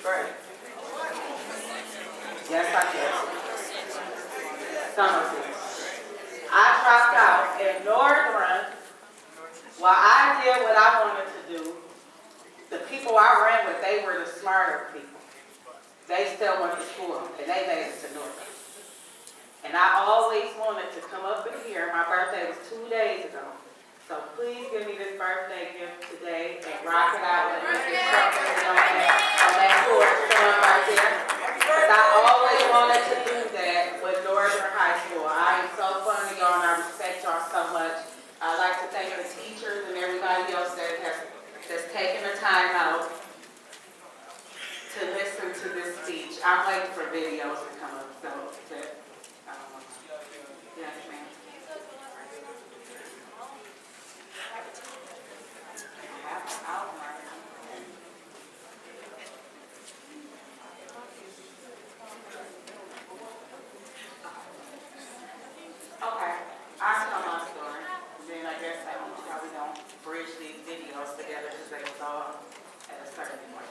Right. Yes, I did. Some of it. I dropped out in Northern while I did what I wanted to do. The people I ran with, they were the smarter people. They still went to school, and they made it to Northern. And I always wanted to come up in here. My birthday was 2 days ago. So please give me this birthday gift today and rock it out with me. On that court going right there. Because I always wanted to do that with Northern High School. I am so fond of y'all and I respect y'all so much. I'd like to thank the teachers and everybody else that's taken the time out to listen to this speech. I'm waiting for videos to come up. So, yes, ma'am. I have an outline. Okay, I'll tell my story. Then I guess I don't know how we don't bridge these videos together because they was all at a certain point.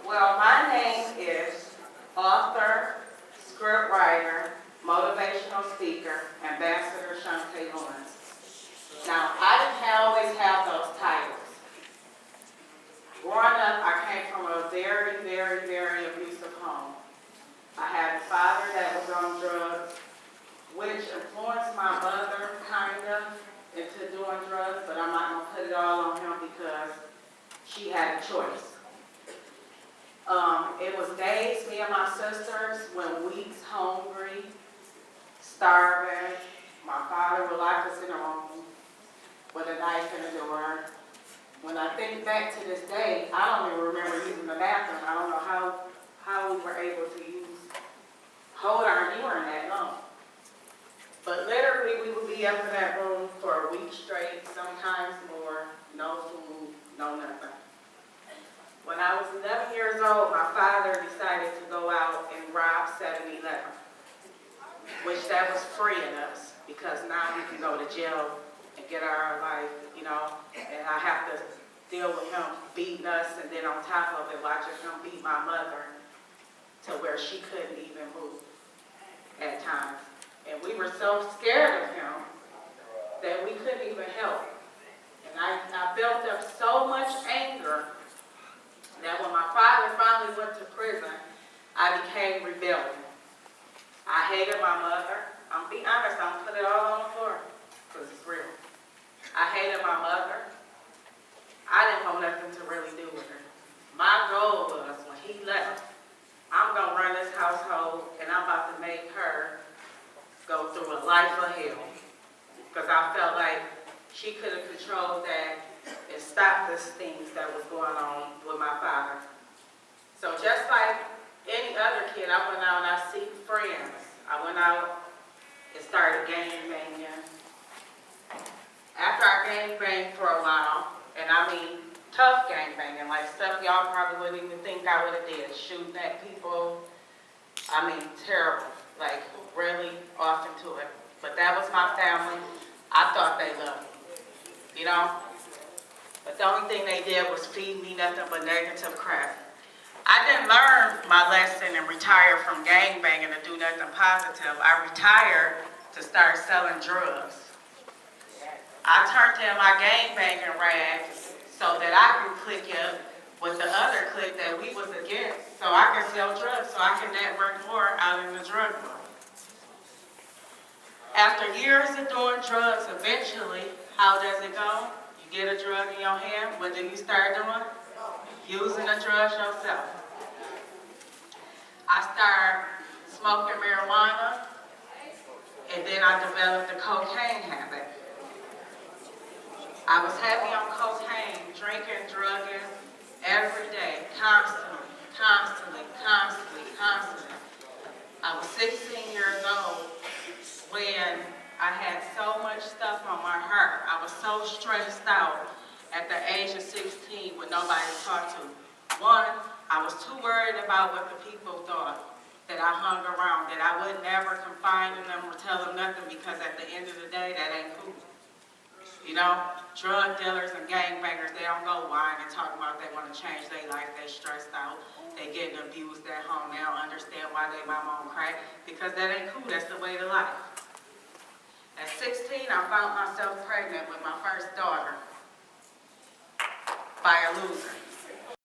Well, my name is author, script writer, motivational speaker, Ambassador Shawnte Lawrence. Now, I didn't always have those titles. Growing up, I came from a very, very, very abusive home. I had a father that was on drugs, which influenced my mother, kind of, into doing drugs, but I'm not going to put it all on him because she had a choice. It was days, me and my sisters, when weeks hungry, starving. My father would lock us in a room with a knife in the door. When I think back to this day, I don't even remember using the bathroom. I don't know how we were able to hold our urine that long. But literally, we would be up in that room for a week straight, sometimes more, no food, no nothing. When I was 11 years old, my father decided to go out and rob 7-Eleven, which that was freeing us because now we can go to jail and get our life, and I have to deal with him beating us and then on top of it, watching him beat my mother to where she couldn't even move at times. And we were so scared of him that we couldn't even help. And I built up so much anger that when my father finally went to prison, I became rebellious. I hated my mother. I'm being honest, I'm gonna put it all on the floor because it's real. I hated my mother. I didn't want nothing to really do with her. My goal was when he left, I'm gonna run this household and I'm about to make her go through a life of hell. Because I felt like she could have controlled that and stopped the things that was going on with my father. So just like any other kid, I went out and I seek friends. I went out and started gang banging. After I gang banged for a while, and I mean tough gang banging, like stuff y'all probably wouldn't even think I would have did, shooting at people. I mean terrible, like really off into it. But that was my family. I thought they loved me, But the only thing they did was feed me nothing but negative crap. I didn't learn my lesson and retire from gang banging to do nothing positive. I retired to start selling drugs. I turned in my gang banging rags so that I could click up with the other clique that we was against, so I could sell drugs, so I could network more out in the drug world. After years of doing drugs, eventually, how does it go? You get a drug in your hand, what do you start doing? Using the drugs yourself. I started smoking marijuana, and then I developed a cocaine habit. I was heavy on cocaine, drinking, drugging, every day, constantly. I was 16 years old when I had so much stuff on my heart. I was so stressed out at the age of 16 with nobody to talk to. One, I was too worried about what the people thought that I hung around, that I would never confide in them or tell them nothing because at the end of the day, that ain't cool. You know, drug dealers and gangbangers, they don't go lying and talking about they want to change their life, they stressed out, they getting abused at home, they don't understand why they mama on crack, because that ain't cool, that's the way to life. At 16, I found myself pregnant with my first daughter by a loser.